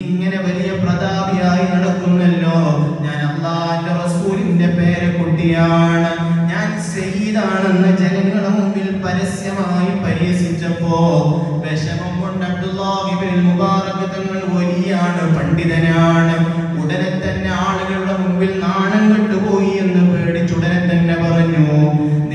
ഇങ്ങനെ വലിയ പ്രതാപിയായി നടക്കുന്നല്ലോ, ഞാൻ അല്ലാഹുവിന്റെ റസൂലിന്റെ പേരക്കുട്ടിയാണ്, ഞാൻ സയ്യിദാണെന്ന് ജനങ്ങളുടെ മുമ്പിൽ പരസ്യമായി പരിഹസിച്ചപ്പോ വിഷമം കൊണ്ട് അബ്ദുല്ലാഹ് ഇബ്നുൽ മുബാറക് തങ്ങൾ വലിയാണ്, പണ്ഡിതനാണ്. ഉടനെ തന്നെ ആളുകളുടെ മുമ്പിൽ നാണം കെട്ടുപോയി എന്ന് പേടിച്ചുടനെ തന്നെ പറഞ്ഞു,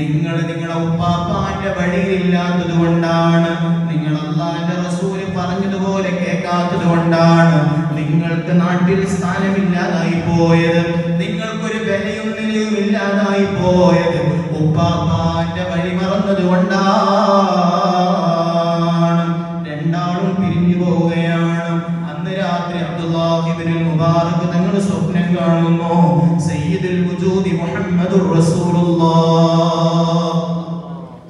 നിങ്ങൾ നിങ്ങളുടെ ഉപ്പാപ്പാന്റെ വഴിയില്ലാത്തത് കൊണ്ടാണ്, നിങ്ങൾ അല്ലാഹുവിന്റെ റസൂല് പറഞ്ഞതുപോലെ കേൾക്കാത്തത് കൊണ്ടാണ് നിങ്ങൾക്ക് നാട്ടിൽ സ്ഥാനമില്ലാതായി പോയത്, നിങ്ങൾക്കൊരു വിലയും നിലയും ഇല്ലാതായി പോയത്, ഉപ്പാപ്പാന്റെ വഴി മറന്നത് കൊണ്ടാണ്. രണ്ടാളും പിരിഞ്ഞു പോവുകയാണ്. അന്ന് രാത്രി അബ്ദുല്ലാഹ് ഇബ്നുൽ മുബാറക് തങ്ങൾ സ്വപ്നം കാണുന്നു, സയ്യിദുൽ വജൂദി മുഹമ്മദുർ റസൂലുള്ളാഹ്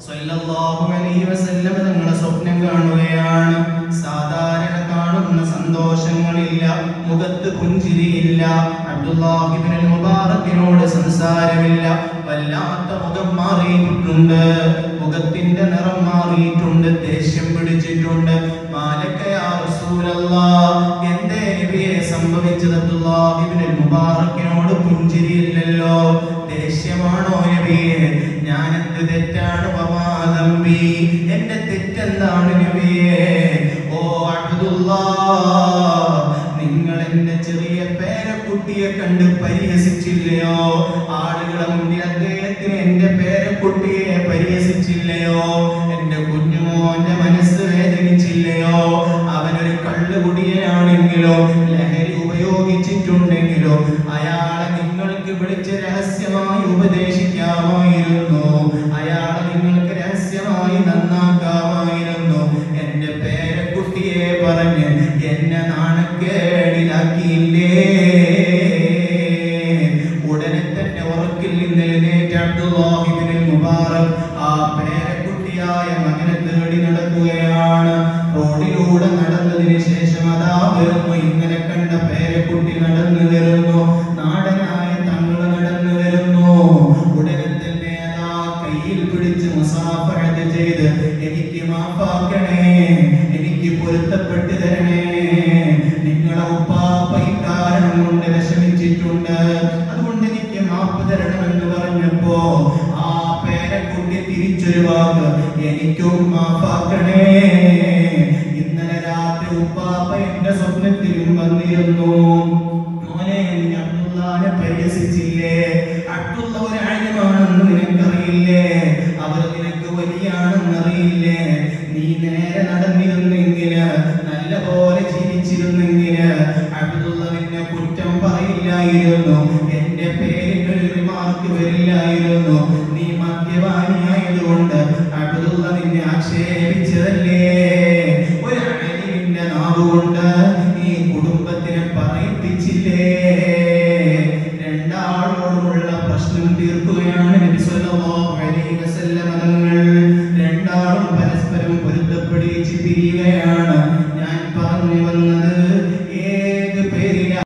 സ്വല്ലല്ലാഹു അലൈഹി വസല്ലം തങ്ങളെ സ്വപ്നം കാണുകയാണ്. സാധാരണ കാണുന്ന സന്തോഷങ്ങളില്ല, മുഖത്ത് പുഞ്ചിരിയില്ല, അബ്ദുല്ലാഹ് ഇബ്നുൽ മുബാറക്കിനോട് സംസാരമില്ല, വല്ലാത്ത മുഖം മാറിയിട്ടുണ്ട്, മുഖത്തിന്റെ നിറം മാറിയിട്ടുണ്ട്, ദേഷ്യം പിടിച്ചിട്ടുണ്ട്. മാലക യാ റസൂലല്ലാഹ്, എന്തേ നബിയെ സംഭവിച്ചത്? അബ്ദുല്ലാഹ് ഇബ്നുൽ മുബാറക്കിനോട് പുഞ്ചിരിയില്ലല്ലോ, ദേഷ്യമാണോ നബിയെ? ഞാൻ എന്ത് തെറ്റാണ്? വമാദംബി, എന്റെ തെറ്റെന്താണ് നബിയെ? ഓ അബ്ദുല്ലാഹ്, നിങ്ങൾ എന്റെ ചെറിയ പേരക്കുട്ടിയെ കണ്ട് പരിഹസിച്ചില്ലയോ? ആളുകളെ മുന്നിൽ അദ്ദേഹത്തിന് എന്റെ പേരക്കുട്ടിയെ പരിഹസിച്ചില്ലയോ? എന്റെ കുഞ്ഞുമോന്റെ മനസ്സ് വേദനിച്ചില്ലയോ? അവനൊരു കള്ളുകുടിയനാണെങ്കിലോ ലഹരി ഉപയോഗിച്ചിട്ടുണ്ടെങ്കിലോ അയാളെ നിങ്ങൾക്ക് വിളിച്ച് രഹസ്യമായി ഉപദേശിക്കാമായിരുന്നു, അയാളെ നിങ്ങൾക്ക് രഹസ്യമായി നന്നാക്കാമായിരുന്നു. എന്റെ പേരക്കുട്ടിയെ പറഞ്ഞ് എന്നെ നാണക്കേടിലാക്കിയില്ലേ? ഉടനെ തന്നെ ഉറക്കിൽ നിന്ന് എഴുന്നേറ്റ് അബ്ദുല്ലാഹ് ഇബ്നുൽ മുബാറക് ആ പേരക്കുട്ടിയായ മകനെ തേടി നടക്കുകയാണ്. റോഡിലൂടെ നടന്നതിന് ശേഷം അതാ വരുന്നു, ഇങ്ങനെ കണ്ട പേരക്കുട്ടി നടന്നു വരുന്നു, നാടനായ തങ്ങള് നടന്നു വരുന്നു. ഉടനെ തന്നെ അതാ കയ്യിൽ പിടിച്ച് മുസാഫഹത്ത് ചെയ്ത്, എനിക്ക് മാപ്പാക്കണേ, എനിക്ക് പൊരുത്തപ്പെട്ട് തരണേ, നിങ്ങളെ ഉപ്പാപ്പ ഇക്കാരണം കൊണ്ട് വിഷമിച്ചിട്ടുണ്ട്, അതുകൊണ്ട് എനിക്ക് മാപ്പ് തരണമെന്ന് പറഞ്ഞപ്പോ ആ പേരക്കുട്ടി തിരിച്ചൊരു വാക്ക്, എനിക്കും മാപ്പാക്കണേ, ഇന്നലെ രാത്രി ഉപ്പാപ്പ എന്റെ സ്വപ്നത്തിലും വന്നിരുന്നു, മോനെ നീ അബ്ദുല്ലാനെ പരിഹസിച്ചില്ലേ? അബ്ദുല്ല ഒരു ആലിമാണെന്ന് നിനക്കറിയില്ലേ? അവർ നിനക്ക് വലിയാണെന്നറിയില്ലേ? നീ നേരെ